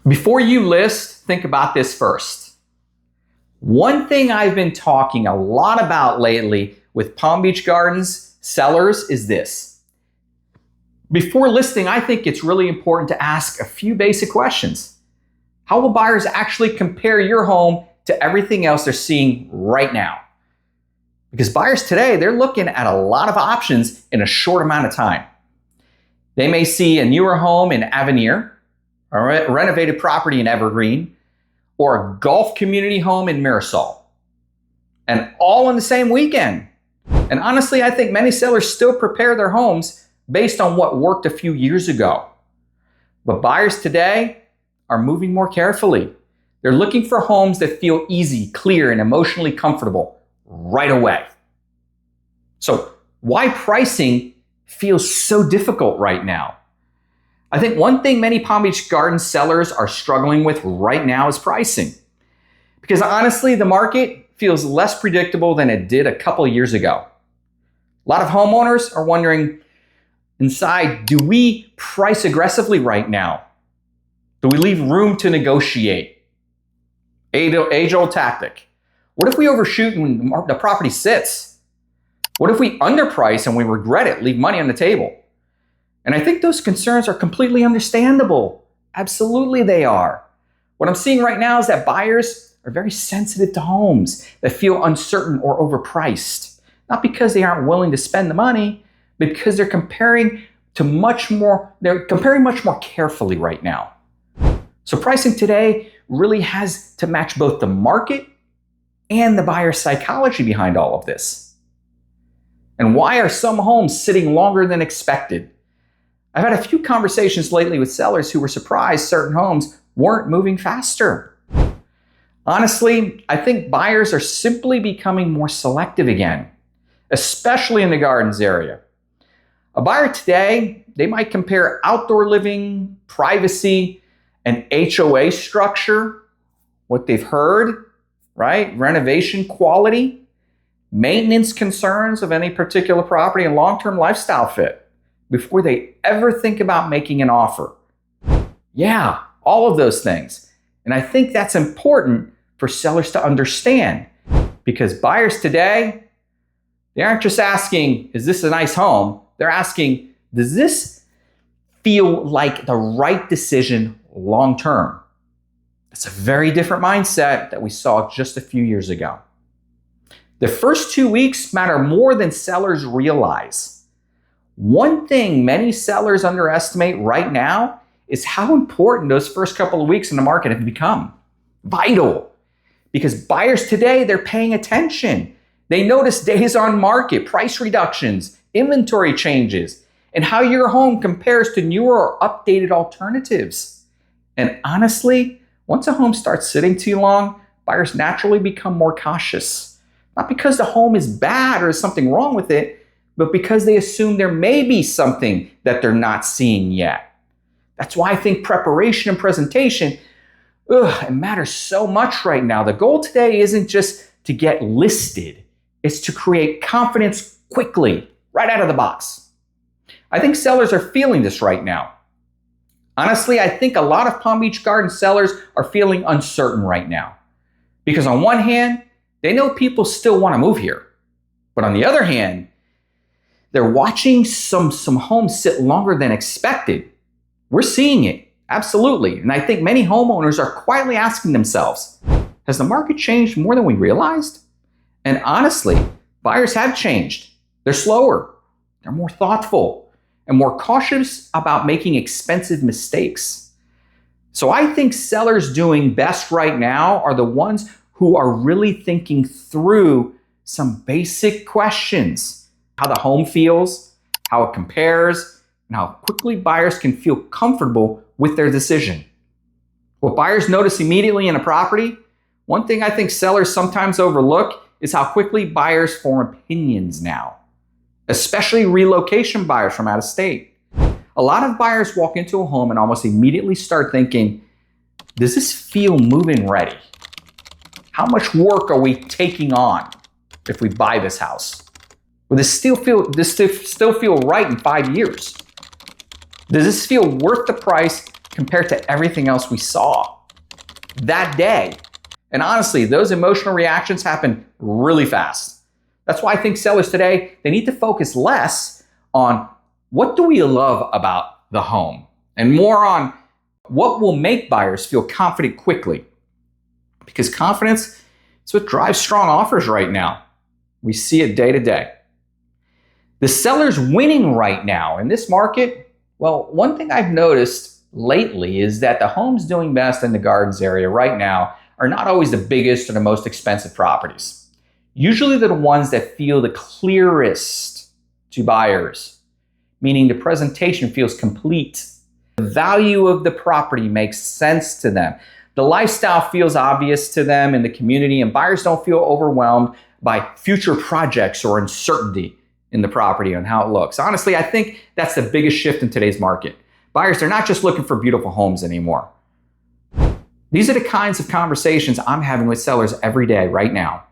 Before you list, think about this first. One thing I've been talking a lot about lately with Palm Beach Gardens sellers is this. Before listing, I think it's really important to ask a few basic questions. How will buyers actually compare your home to everything else they're seeing right now? Because buyers today, they're looking at a lot of options in a short amount of time. They may see a newer home in Avenir, a renovated property in Evergreen, or a golf community home in Mirasol. And all in the same weekend. And honestly, I think many sellers still prepare their homes based on what worked a few years ago. But buyers today are moving more carefully. They're looking for homes that feel easy, clear, and emotionally comfortable right away. So why pricing feels so difficult right now? I think one thing many Palm Beach Gardens sellers are struggling with right now is pricing. Because honestly, the market feels less predictable than it did a couple of years ago. A lot of homeowners are wondering inside, do we price aggressively right now? Do we leave room to negotiate? Age-old tactic. What if we overshoot when the property sits? What if we underprice and we regret it, leave money on the table? And I think those concerns are completely understandable. Absolutely they are. What I'm seeing right now is that buyers are very sensitive to homes that feel uncertain or overpriced. Not because they aren't willing to spend the money, but because they're comparing much more carefully right now. So pricing today really has to match both the market and the buyer's psychology behind all of this. And why are some homes sitting longer than expected? I've had a few conversations lately with sellers who were surprised certain homes weren't moving faster. Honestly, I think buyers are simply becoming more selective again, especially in the Gardens area. A buyer today, they might compare outdoor living, privacy, and HOA structure, what they've heard, right? Renovation quality, maintenance concerns of any particular property, and long-term lifestyle fit before they ever think about making an offer. Yeah, all of those things. And I think that's important for sellers to understand because buyers today, they aren't just asking, is this a nice home? They're asking, does this feel like the right decision long-term? It's a very different mindset that we saw just a few years ago. The first 2 weeks matter more than sellers realize. One thing many sellers underestimate right now is how important those first couple of weeks in the market have become. Vital. Because buyers today, they're paying attention. They notice days on market, price reductions, inventory changes, and how your home compares to newer or updated alternatives. And honestly, once a home starts sitting too long, buyers naturally become more cautious. Not because the home is bad or there's something wrong with it, but because they assume there may be something that they're not seeing yet. That's why I think preparation and presentation, it matters so much right now. The goal today isn't just to get listed. It's to create confidence quickly, right out of the box. I think sellers are feeling this right now. Honestly, I think a lot of Palm Beach Gardens sellers are feeling uncertain right now. Because on one hand, they know people still want to move here. But on the other hand, they're watching some homes sit longer than expected. We're seeing it, absolutely. And I think many homeowners are quietly asking themselves, has the market changed more than we realized? And honestly, buyers have changed. They're slower, they're more thoughtful, and more cautious about making expensive mistakes. So I think sellers doing best right now are the ones who are really thinking through some basic questions. How the home feels, how it compares, and how quickly buyers can feel comfortable with their decision. What buyers notice immediately in a property, one thing I think sellers sometimes overlook is how quickly buyers form opinions now, especially relocation buyers from out of state. A lot of buyers walk into a home and almost immediately start thinking, does this feel move-in ready? How much work are we taking on if we buy this house? Will this still feel right in 5 years? Does this feel worth the price compared to everything else we saw that day. And honestly, those emotional reactions happen really fast. That's why I think sellers today, they need to focus less on what do we love about the home and more on what will make buyers feel confident quickly. Because confidence is what drives strong offers right now. We see it day to day. The sellers winning right now in this market, well, one thing I've noticed lately is that the homes doing best in the Gardens area right now are not always the biggest or the most expensive properties. Usually they're the ones that feel the clearest to buyers, meaning the presentation feels complete. The value of the property makes sense to them. The lifestyle feels obvious to them in the community, and buyers don't feel overwhelmed by future projects or uncertainty in the property and how it looks. Honestly, I think that's the biggest shift in today's market. Buyers, they're not just looking for beautiful homes anymore. These are the kinds of conversations I'm having with sellers every day right now.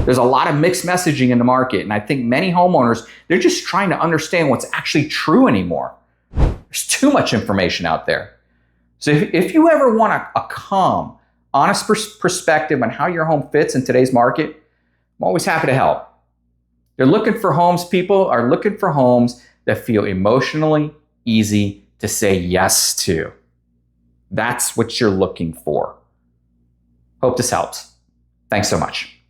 There's a lot of mixed messaging in the market, and I think many homeowners, they're just trying to understand what's actually true anymore. There's too much information out there. So if you ever want a calm, honest perspective on how your home fits in today's market, I'm always happy to help. They're looking for homes, people are looking for homes that feel emotionally easy to say yes to. That's what you're looking for. Hope this helps. Thanks so much.